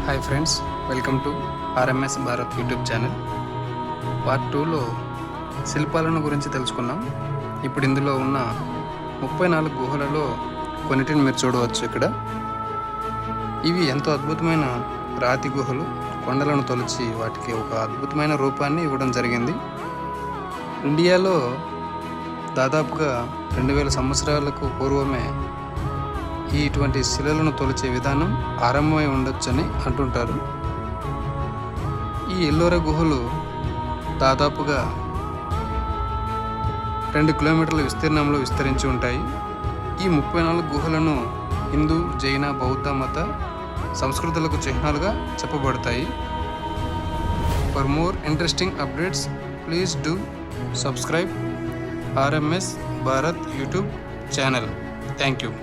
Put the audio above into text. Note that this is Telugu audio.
Hi friends, welcome to RMS Bharat YouTube channel. Part 2లో శిల్పాలను గురించి తెలుసుకున్నాం. ఇప్పుడు ఇందులో ఉన్న 34 గుహలలో కొన్నిటిని మీరు చూడవచ్చు. ఇక్కడ ఇవి ఎంతో అద్భుతమైన రాతి గుహలు. కొండలను తొలిచి వాటికి ఒక అద్భుతమైన రూపాన్ని ఇవ్వడం జరిగింది. ఇండియాలో దాదాపుగా 2000 సంవత్సరాలకు పూర్వమే ఇటువంటి శిలలను తొలిచే విధానం ఆరంభమై ఉండొచ్చని అంటుంటారు. ఈ ఎల్లోరా గుహలు దాదాపుగా 2 కిలోమీటర్ల విస్తీర్ణంలో విస్తరించి ఉంటాయి. ఈ 34 గుహలను హిందూ, జైన, బౌద్ధ మత సంస్కృతులకు చిహ్నాలుగా చెప్పబడతాయి. For more interesting updates please do subscribe RMS Bharat YouTube channel. Thank you.